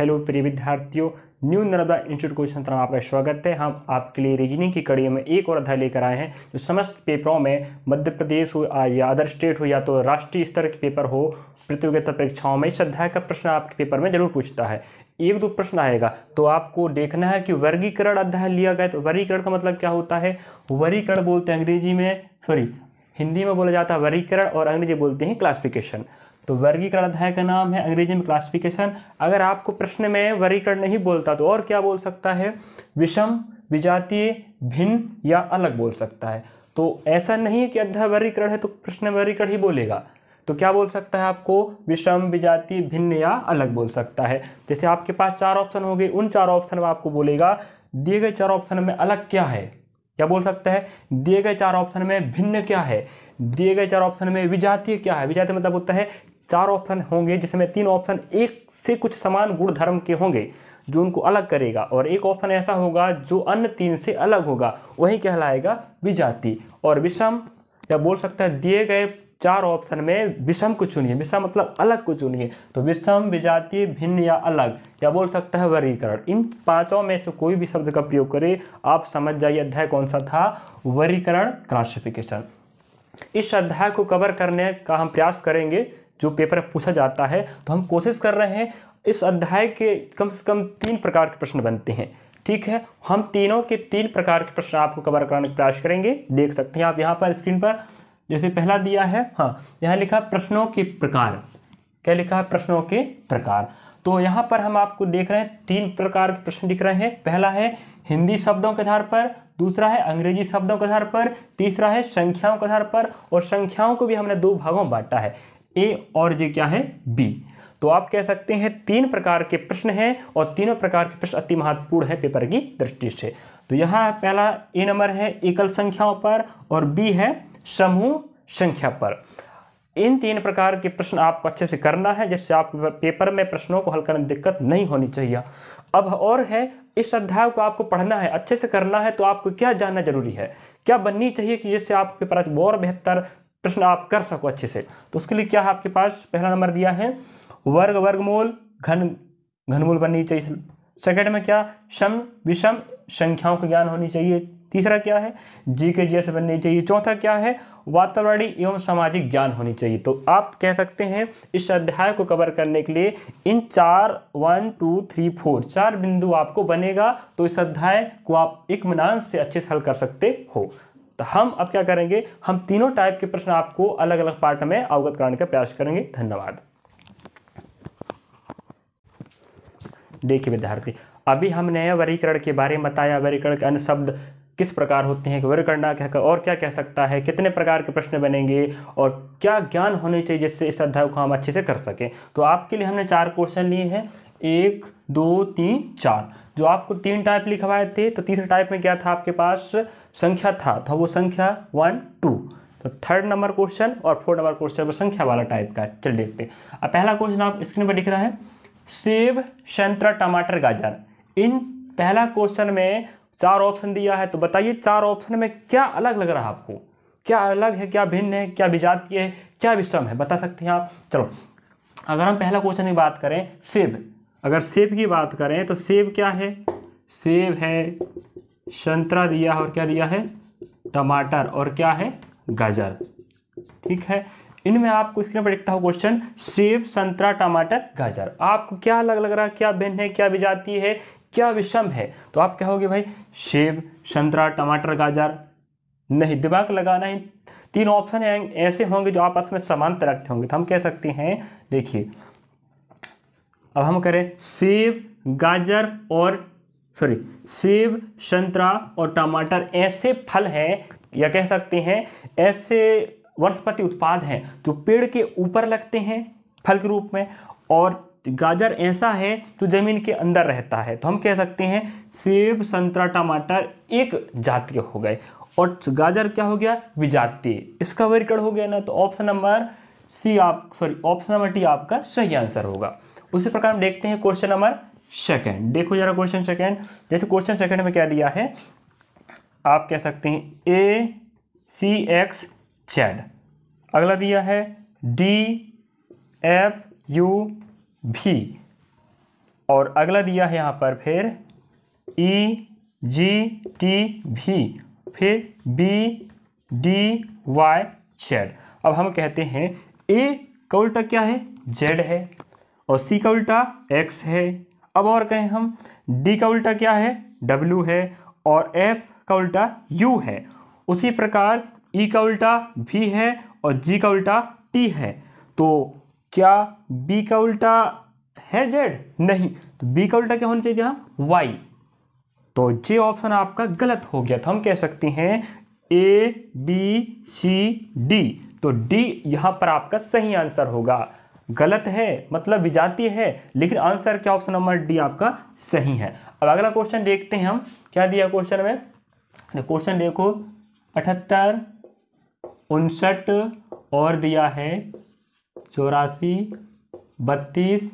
Hello प्रिय विद्यार्थियों, new Narmada institute question में आपका स्वागत है। हम आपके लिए रीजनिंग की कड़ी में एक और अध्याय लेकर आए हैं जो समस्त पेपरों में मध्य प्रदेश हो या अदर स्टेट हो या तो राष्ट्रीय स्तर के पेपर हो, प्रतियोगिता परीक्षाओं में इस अध्याय का प्रश्न आपके पेपर में जरूर पूछता है। एक दो प्रश्न आएगा तो आपको देखना है कि वर्गीकरण अध्याय लिया गया। तो वर्गीकरण का मतलब क्या होता है? वर्गीकरण बोलते हैं अंग्रेजी में, हिंदी में बोला जाता है वर्गीकरण और अंग्रेजी बोलते हैं क्लासिफिकेशन। तो वर्गीकरण अध्याय का नाम है, अंग्रेजी में क्लासिफिकेशन। अगर आपको प्रश्न में वर्गीकरण नहीं बोलता तो और क्या बोल सकता है? विषम, विजातीय, भिन्न या अलग बोल सकता है। तो ऐसा नहीं है कि अध्याय वर्गीकरण है तो प्रश्न में वर्गीकरण ही बोलेगा। तो क्या बोल सकता है आपको? विषम, विजातीय, भिन्न या अलग बोल सकता है। जैसे आपके पास 4 ऑप्शन होंगे, उन 4 ऑप्शन में आपको बोलेगा दिए गए 4 ऑप्शन में अलग क्या है। क्या बोल सकता है? दिए गए 4 ऑप्शन में भिन्न क्या है, दिए गए 4 ऑप्शन में विजातीय क्या है। विजातीय मतलब होता है 4 ऑप्शन होंगे जिसमें 3 ऑप्शन एक से कुछ समान गुण धर्म के होंगे जो उनको अलग करेगा, और एक ऑप्शन ऐसा होगा जो अन्य 3 से अलग होगा, वही कहलाएगा विजातीय। और विषम या बोल सकता है दिए गए 4 ऑप्शन में विषम को चुनिए। विषम मतलब अलग को चुनिए। तो विषम, विजातीय, भिन्न या अलग या बोल सकता है वर्गीकरण। इन 5 में से कोई भी शब्द का प्रयोग करें, आप समझ जाइए अध्याय कौन सा था, वर्गीकरण क्लासिफिकेशन। इस अध्याय को कवर करने का हम प्रयास करेंगे जो पेपर में पूछा जाता है। तो हम कोशिश कर रहे हैं इस अध्याय के कम से कम 3 प्रकार के प्रश्न बनते हैं। ठीक है, हम तीनों के 3 प्रकार के प्रश्न आपको कवर कराने का प्रयास करेंगे। देख सकते हैं आप यहाँ पर स्क्रीन पर, जैसे पहला दिया है, यहाँ लिखा प्रश्नों के प्रकार। क्या लिखा है? प्रश्नों के प्रकार। तो यहाँ पर हम आपको देख रहे हैं 3 प्रकार के प्रश्न दिख रहे हैं। पहला है हिंदी शब्दों के आधार पर, दूसरा है अंग्रेजी शब्दों के आधार पर, तीसरा है संख्याओं के आधार पर। और संख्याओं को भी हमने 2 भागों में बांटा है, ए और ये क्या है, बी। तो आप कह सकते हैं 3 प्रकार के प्रश्न हैं और तीनों प्रकार के प्रश्न अति महत्वपूर्ण है पेपर की दृष्टि से। तो यहाँ पहला ए नंबर है एकल संख्याओं पर और बी है समूह संख्या पर। इन 3 प्रकार के प्रश्न आपको अच्छे से करना है जिससे आप पेपर में प्रश्नों को हल करने में दिक्कत नहीं होनी चाहिए। अब और है, इस अध्याय को आपको पढ़ना है, अच्छे से करना है। तो आपको क्या जानना जरूरी है, क्या बननी चाहिए कि जिससे आप पेपर और बेहतर प्रश्न आप कर सको अच्छे से। तो उसके लिए क्या है आपके पास, पहला नंबर दिया है वर्ग, वर्गमूल, घनमूल बननी चाहिए। सेकंड में क्या, सम, विषम संख्याओं का ज्ञान होनी चाहिए। तीसरा क्या है, जीके जैसे बननी चाहिए। चौथा क्या है, वातावरणीय एवं सामाजिक ज्ञान होनी चाहिए। तो आप कह सकते हैं इस अध्याय को कवर करने के लिए इन 1 2 3 4 4 बिंदु आपको बनेगा। तो इस अध्याय को आप इत्मीनान से अच्छे से हल कर सकते हो। तो हम अब क्या करेंगे, हम तीनों टाइप के प्रश्न आपको अलग अलग पार्ट में अवगत कराने का प्रयास करेंगे। धन्यवाद। देखिए विद्यार्थी, अभी हमने वर्गीकरण के बारे में बताया, वर्गीकरण के अन्य शब्द किस प्रकार होते हैं, वर्गीकरण क्या और क्या कह सकता है, कितने प्रकार के प्रश्न बनेंगे और क्या ज्ञान होने चाहिए जिससे इस अध्याय को हम अच्छे से कर सकें। तो आपके लिए हमने 4 क्वेश्चन लिए हैं, 1 2 3 4। जो आपको 3 टाइप लिखवाए थे, तो तीसरे टाइप में क्या था आपके पास, संख्या था, तो वो संख्या 1 2। तो 3rd नंबर क्वेश्चन और 4th नंबर क्वेश्चन वो संख्या वाला टाइप का। चलिए देखते हैं। अब पहला क्वेश्चन आप स्क्रीन पर दिख रहा है, सेब, संतरा, टमाटर, गाजर। इन पहला क्वेश्चन में 4 ऑप्शन दिया है। तो बताइए 4 ऑप्शन में क्या अलग लग रहा है आपको, क्या अलग है, क्या भिन्न है, क्या विजातीय है, क्या विषम है, बता सकते हैं आप। चलो, अगर हम पहला क्वेश्चन की बात करें, सेब, अगर सेब की बात करें तो सेब क्या है, सेब है, संतरा दिया है और क्या दिया है, टमाटर, और क्या है, गाजर। ठीक है, इनमें आपको स्क्रीन पर दिखता हो क्वेश्चन सेब, संतरा, टमाटर, गाजर। आपको क्या अलग लग रहा है, क्या भिन्न है, क्या विजातीय है, क्या विषम है। तो आप कहोगे भाई सेब, संतरा, टमाटर, गाजर। नहीं, दिमाग लगाना है। 3 ऑप्शन ऐसे होंगे जो आपस में समांतर रखते होंगे। तो हम कह सकते हैं, देखिए अब हम करें सेब, गाजर और सेब, संतरा और टमाटर ऐसे फल हैं, या कह सकते हैं ऐसे वनस्पति उत्पाद हैं जो पेड़ के ऊपर लगते हैं फल के रूप में, और गाजर ऐसा है जो जमीन के अंदर रहता है। तो हम कह सकते हैं सेब, संतरा, टमाटर एक जातीय हो गए और गाजर क्या हो गया, विजातीय। इसका वर्गीकरण हो गया ना। तो ऑप्शन नंबर डी आपका सही आंसर होगा। उसी प्रकार हम देखते हैं क्वेश्चन नंबर 2। देखो जरा क्वेश्चन 2। जैसे क्वेश्चन 2 में क्या दिया है, आप कह सकते हैं ए सी एक्स जेड। अगला दिया है डी एफ यू भी, और अगला दिया है यहाँ पर फिर ई जी टी भी, फिर बी डी वाई जेड। अब हम कहते हैं ए का उल्टा क्या है, जेड है, और सी का उल्टा एक्स है। अब और कहें हम डी का उल्टा क्या है, डब्ल्यू है, और एफ का उल्टा यू है। उसी प्रकार ई का उल्टा भी है और जी का उल्टा टी है। तो क्या बी का उल्टा है जेड? नहीं, तो बी का उल्टा क्या होना चाहिए यहाँ, वाई। तो जे ऑप्शन आपका गलत हो गया। तो हम कह सकते हैं ए बी सी डी, तो डी यहाँ पर आपका सही आंसर होगा। गलत है मतलब विजातीय है, लेकिन आंसर क्या, ऑप्शन नंबर डी आपका सही है। अब अगला क्वेश्चन देखते हैं हम, क्या दिया क्वेश्चन में। क्वेश्चन देखो 78, 59 और दिया है 84, 32,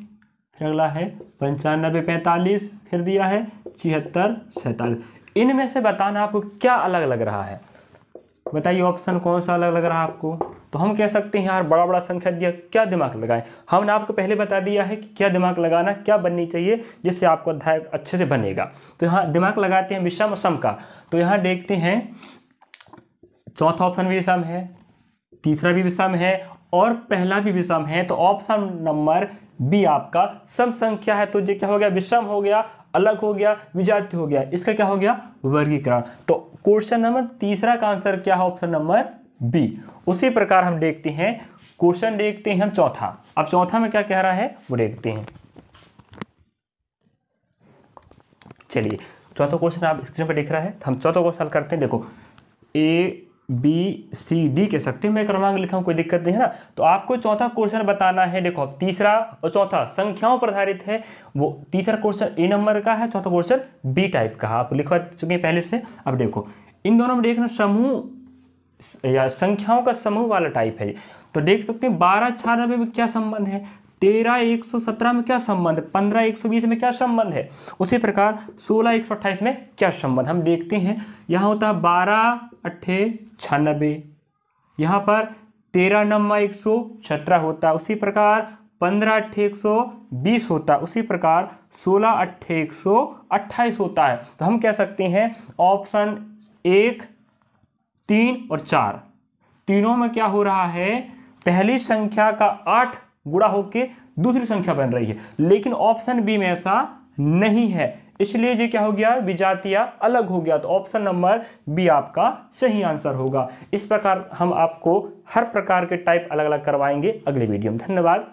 फिर अगला है 95, 45, फिर दिया है 76, 47। इनमें से बताना आपको क्या अलग लग रहा है, बताइए ऑप्शन कौन सा अलग लग रहा है आपको। तो हम कह सकते हैं यार बड़ा बड़ा संख्या दिया, क्या दिमाग लगाएं। हमने आपको पहले बता दिया है कि क्या दिमाग लगाना, क्या बननी चाहिए जिससे आपको अध्याय अच्छे से बनेगा। तो यहाँ दिमाग लगाते हैं विषम सम का। तो यहाँ देखते हैं चौथा ऑप्शन भी विषम है, तीसरा भी विषम है और पहला भी विषम है। तो ऑप्शन नंबर बी आपका सम संख्या है, तो ये क्या हो गया, विषम हो गया, अलग हो गया, विजातीय हो गया। इसका क्या हो गया, वर्गीकरण। तो क्वेश्चन नंबर तीसरा का आंसर क्या है, ऑप्शन नंबर बी। उसी प्रकार हम देखते हैं क्वेश्चन, देखते हैं हम चौथा। अब चौथा में क्या कह रहा है वो देखते हैं। चलिए चौथा क्वेश्चन आप स्क्रीन पर दिख रहा है, तो हम चौथा क्वेश्चन करते हैं। देखो ए बी सी डी कह सकते हैं, मैं क्रमांक लिखा हूं, कोई दिक्कत नहीं है ना। तो आपको चौथा क्वेश्चन बताना है। देखो तीसरा और चौथा संख्याओं पर आधारित है, वो तीसरा क्वेश्चन ए नंबर का है, चौथा क्वेश्चन बी टाइप का है, आप लिखवा चुके हैं पहले से। अब देखो इन दोनों में देखना समूह या संख्याओं का समूह वाला टाइप है। तो देख सकते हैं 12 96 में क्या संबंध है, 13 117 में क्या संबंध है, 15 120 में क्या संबंध है। उसी प्रकार 16 128 में क्या संबंध, हम देखते हैं। यहाँ होता है 12 8 96, यहाँ पर 13 9 117 होता है। उसी प्रकार 15 8 120 होता है। उसी प्रकार 16 8 128 होता है। तो हम कह सकते हैं ऑप्शन 1 3 और 4 तीनों में क्या हो रहा है, पहली संख्या का 8 गुणा होके दूसरी संख्या बन रही है। लेकिन ऑप्शन बी में ऐसा नहीं है, इसलिए ये क्या हो गया, विजातीय अलग हो गया। तो ऑप्शन नंबर बी आपका सही आंसर होगा। इस प्रकार हम आपको हर प्रकार के टाइप अलग अलग करवाएंगे अगले वीडियो में। धन्यवाद।